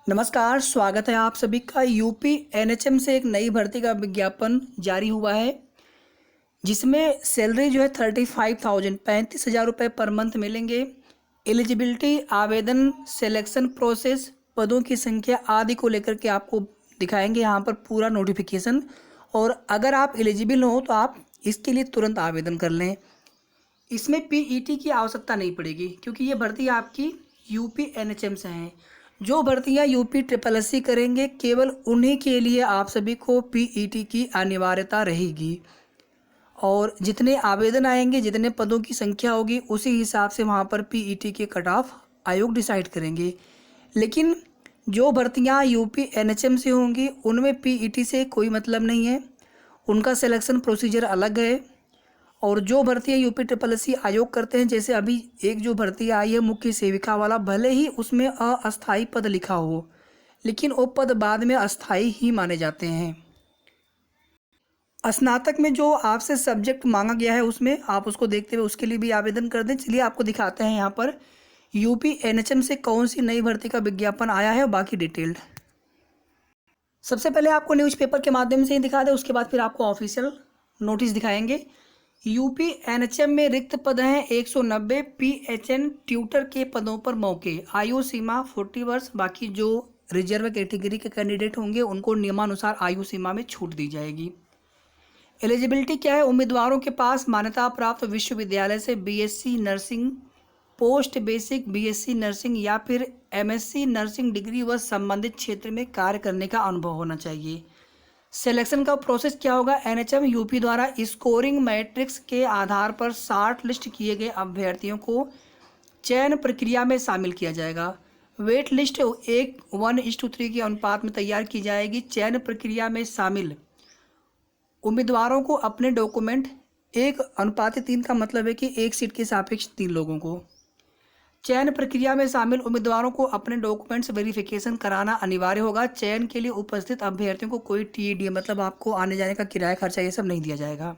नमस्कार, स्वागत है आप सभी का। यूपी एनएचएम से एक नई भर्ती का विज्ञापन जारी हुआ है, जिसमें सैलरी जो है 35,000 पर मंथ मिलेंगे। एलिजिबिलिटी, आवेदन, सिलेक्शन प्रोसेस, पदों की संख्या आदि को लेकर के आपको दिखाएंगे यहाँ पर पूरा नोटिफिकेशन। और अगर आप एलिजिबल हो तो आप इसके लिए तुरंत आवेदन कर लें। इसमें पीईटी की आवश्यकता नहीं पड़ेगी, क्योंकि ये भर्ती आपकी यूपी एनएचएम से हैं। जो भर्तियां यूपी ट्रिपल एससी करेंगे, केवल उन्हीं के लिए आप सभी को पीईटी की अनिवार्यता रहेगी। और जितने आवेदन आएंगे, जितने पदों की संख्या होगी, उसी हिसाब से वहाँ पर पीईटी के कट ऑफ आयोग डिसाइड करेंगे। लेकिन जो भर्तियाँ यूपी एनएचएम से होंगी, उनमें पीईटी से कोई मतलब नहीं है, उनका सिलेक्शन प्रोसीजर अलग है। और जो भर्तियाँ यूपी ट्रिपल एससी आयोग करते हैं, जैसे अभी एक जो भर्ती आई है मुख्य सेविका वाला, भले ही उसमें अस्थायी पद लिखा हो, लेकिन वो पद बाद में अस्थायी ही माने जाते हैं। स्नातक में जो आपसे सब्जेक्ट मांगा गया है, उसमें आप उसको देखते हुए उसके लिए भी आवेदन कर दें। चलिए आपको दिखाते हैं यहाँ पर यूपी एनएचएम से कौन सी नई भर्ती का विज्ञापन आया है, बाकी डिटेल्ड। सबसे पहले आपको न्यूज़पेपर के माध्यम से ही दिखा दें, उसके बाद फिर आपको ऑफिशियल नोटिस दिखाएंगे। यूपी एनएचएम में रिक्त पद हैं 190 पीएचएन ट्यूटर के पदों पर मौके। आयु सीमा 40 वर्ष। बाकी जो रिजर्व कैटेगरी के कैंडिडेट होंगे, उनको नियमानुसार आयु सीमा में छूट दी जाएगी। एलिजिबिलिटी क्या है? उम्मीदवारों के पास मान्यता प्राप्त विश्वविद्यालय से BSc nursing, post basic BSc nursing या फिर एमएससी नर्सिंग डिग्री व संबंधित क्षेत्र में कार्य करने का अनुभव होना चाहिए। सिलेक्शन का प्रोसेस क्या होगा? एनएचएम यूपी द्वारा स्कोरिंग मैट्रिक्स के आधार पर शॉर्ट लिस्ट किए गए अभ्यर्थियों को चयन प्रक्रिया में शामिल किया जाएगा। वेट लिस्ट 1:3 के अनुपात में तैयार की जाएगी। चयन प्रक्रिया में शामिल उम्मीदवारों को अपने डॉक्यूमेंट 1:3 का मतलब है कि एक सीट के सापेक्ष 3 लोगों को। चयन प्रक्रिया में शामिल उम्मीदवारों को अपने डॉक्यूमेंट्स वेरिफिकेशन कराना अनिवार्य होगा। चयन के लिए उपस्थित अभ्यर्थियों को कोई टीडी मतलब आपको आने जाने का किराया खर्चा ये सब नहीं दिया जाएगा।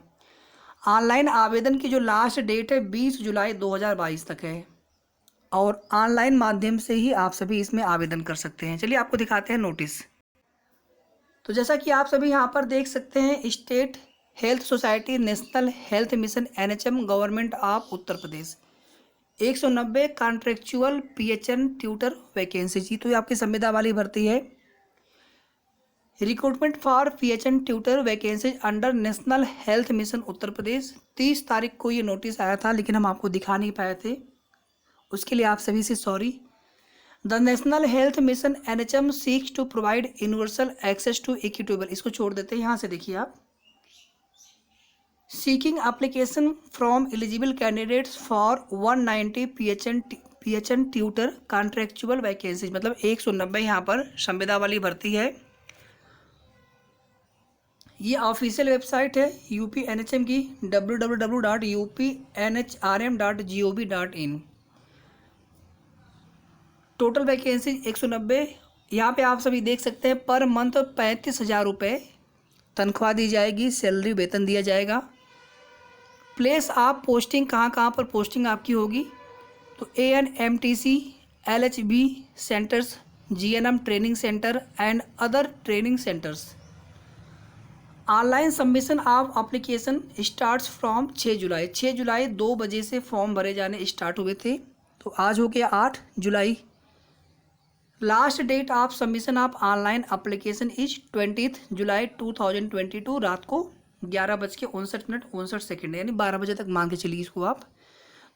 ऑनलाइन आवेदन की जो लास्ट डेट है 20 जुलाई 2022 तक है, और ऑनलाइन माध्यम से ही आप सभी इसमें आवेदन कर सकते हैं। चलिए आपको दिखाते हैं नोटिस। तो जैसा कि आप सभी यहाँ पर देख सकते हैं, state health society national health mission NHM government of Uttar Pradesh 190 contractual PHN tutor vacancy जी। तो ये आपकी संविदा वाली भर्ती है। Recruitment for PHN tutor vacancy under national health mission Uttar Pradesh. 30 तारीख को ये नोटिस आया था, लेकिन हम आपको दिखा नहीं पाए थे, उसके लिए आप सभी से sorry. The national health mission NHM seeks to provide universal access to equitable. इसको छोड़ देते हैं, यहाँ से देखिए आप। Seeking application from eligible candidates for 190 PHN tutor contractual vacancy, मतलब 190 यहाँ पर संविदा वाली भर्ती है। ये ऑफिशियल वेबसाइट है यूपी एनएचएम की, www.upnhrm.gov.in। Total vacancy 190। यहाँ पे आप सभी देख सकते हैं, पर मंथ 35,000 रुपये तनख्वाह दी जाएगी, सैलरी वेतन दिया जाएगा। प्लेस ऑफ पोस्टिंग, कहाँ पर पोस्टिंग आपकी होगी? तो ANMTC, LHB centres, GNM training centre and other training centres. Online submission of application starts from 6 जुलाई। 6 जुलाई 2 बजे से फॉर्म भरे जाने स्टार्ट हुए थे, तो आज हो गया 8 जुलाई। Last date of submission of online application is 20 July 2022 रात को 11:59 यानी 12 बजे तक मान के चलिए इसको आप।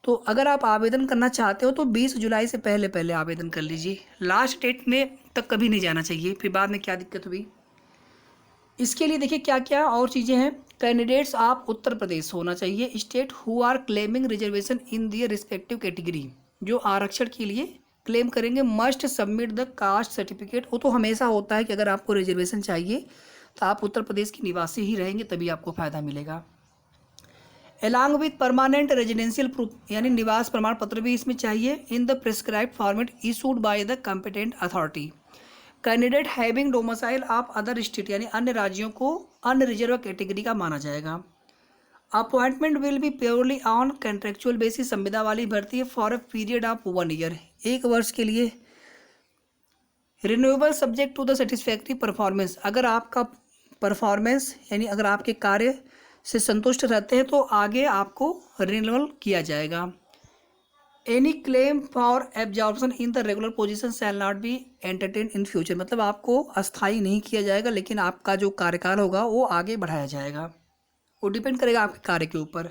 तो अगर आप आवेदन करना चाहते हो तो 20 जुलाई से पहले पहले आवेदन कर लीजिए। लास्ट डेट में तक कभी नहीं जाना चाहिए, फिर बाद में क्या दिक्कत हुई। इसके लिए देखिए क्या क्या और चीज़ें हैं। कैंडिडेट्स ऑफ उत्तर प्रदेश होना चाहिए, state who are claiming reservation in their respective category. जो आरक्षण के लिए क्लेम करेंगे must submit the caste certificate. वो तो हमेशा होता है कि अगर आपको रिजर्वेशन चाहिए तो आप उत्तर प्रदेश के निवासी ही रहेंगे, तभी आपको फ़ायदा मिलेगा। Along with permanent residential proof, यानी निवास प्रमाण पत्र भी इसमें चाहिए, in the prescribed format issued by the competent authority. Candidate having domicile of other state, यानी अन्य राज्यों को अनरिजर्व कैटेगरी का माना जाएगा। Appointment will be purely on contractual basis. संविदा वाली भर्ती है for a period of 1 year, 1 वर्ष के लिए renewable subject to the satisfactory performance, अगर आपका परफॉर्मेंस यानी अगर आपके कार्य से संतुष्ट रहते हैं तो आगे आपको रिन्यूअल किया जाएगा। Any claim for absorption in the regular position shall not be entertain in future, मतलब आपको अस्थायी नहीं किया जाएगा, लेकिन आपका जो कार्यकाल होगा वो आगे बढ़ाया जाएगा, वो डिपेंड करेगा आपके कार्य के ऊपर।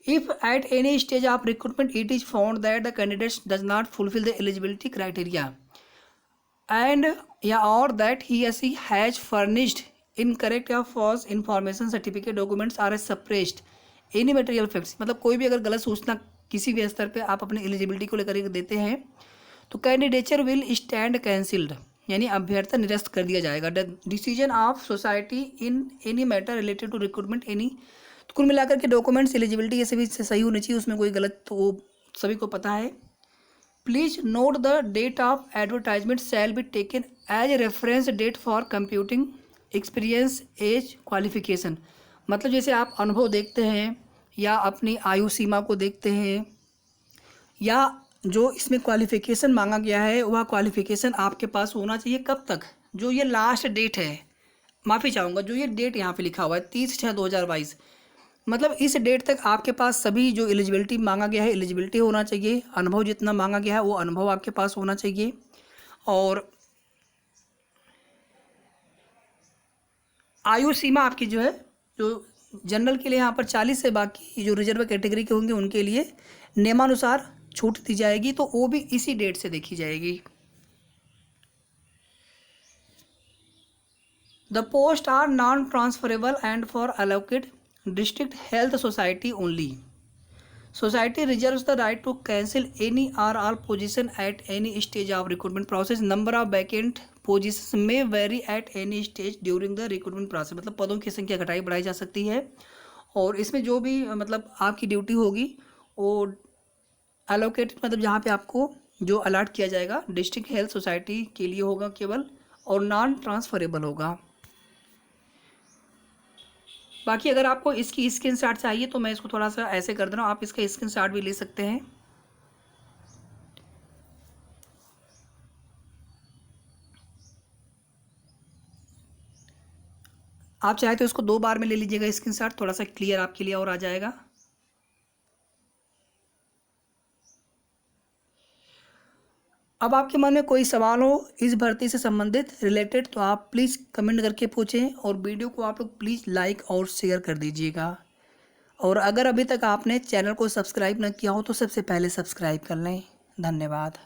If at any stage of recruitment it is found that the candidates does not fulfil the eligibility criteria and या और दैट ही या शी हैज फर्निश्ड इनकरेक्ट या false information certificate documents are suppressed any material facts, मतलब कोई भी अगर गलत सूचना किसी भी स्तर पे आप अपनी एलिजिबिलिटी को लेकर देते हैं तो कैंडिडेचर विल स्टैंड कैंसिल्ड, यानी अभ्यर्थना निरस्त कर दिया जाएगा। Decision of society in any matter related to recruitment any, तो कुल मिलाकर के डॉक्यूमेंट्स एलिजिबिलिटी ये सभी सही होनी चाहिए, उसमें कोई गलत तो वो सभी को पता है। Please note the date of advertisement shall be taken as a reference date for computing experience as qualification, मतलब जैसे आप अनुभव देखते हैं या अपनी आयु सीमा को देखते हैं या जो इसमें क्वालिफिकेशन मांगा गया है वह क्वालिफिकेशन आपके पास होना चाहिए कब तक, जो ये लास्ट डेट है, माफ़ी चाहूँगा जो ये डेट यहाँ पे लिखा हुआ है 30/6/2022, मतलब इस डेट तक आपके पास सभी जो एलिजिबिलिटी मांगा गया है एलिजिबिलिटी होना चाहिए, अनुभव जितना मांगा गया है वो अनुभव आपके पास होना चाहिए, और आयु सीमा आपकी जो है जो जनरल के लिए यहाँ पर 40 है, बाकी जो रिजर्व कैटेगरी के होंगे उनके लिए नियमानुसार छूट दी जाएगी, तो वो भी इसी डेट से देखी जाएगी। The post are non transferable and for allocate district health society only, society reserves the right to cancel any or all position at any stage of recruitment process, number of vacant position may vary at any stage during the recruitment process, मतलब पदों की संख्या घटाई बढ़ाई जा सकती है, और इसमें जो भी मतलब आपकी ड्यूटी होगी वो एलोकेटेड, मतलब जहाँ पे आपको जो अलॉट किया जाएगा डिस्ट्रिक्ट हेल्थ सोसाइटी के लिए होगा केवल, और नॉन ट्रांसफरेबल होगा। बाकी अगर आपको इसकी स्क्रीनशॉट चाहिए तो मैं इसको थोड़ा सा ऐसे कर दे रहा हूँ, आप इसका स्क्रीनशॉट भी ले सकते हैं। आप चाहे तो इसको 2 बार में ले लीजिएगा स्क्रीनशॉट, थोड़ा सा क्लियर आपके लिए और आ जाएगा। अब आपके मन में कोई सवाल हो इस भर्ती से संबंधित रिलेटेड तो आप प्लीज़ कमेंट करके पूछें, और वीडियो को आप लोग प्लीज़ लाइक और शेयर कर दीजिएगा, और अगर अभी तक आपने चैनल को सब्सक्राइब न किया हो तो सबसे पहले सब्सक्राइब कर लें। धन्यवाद।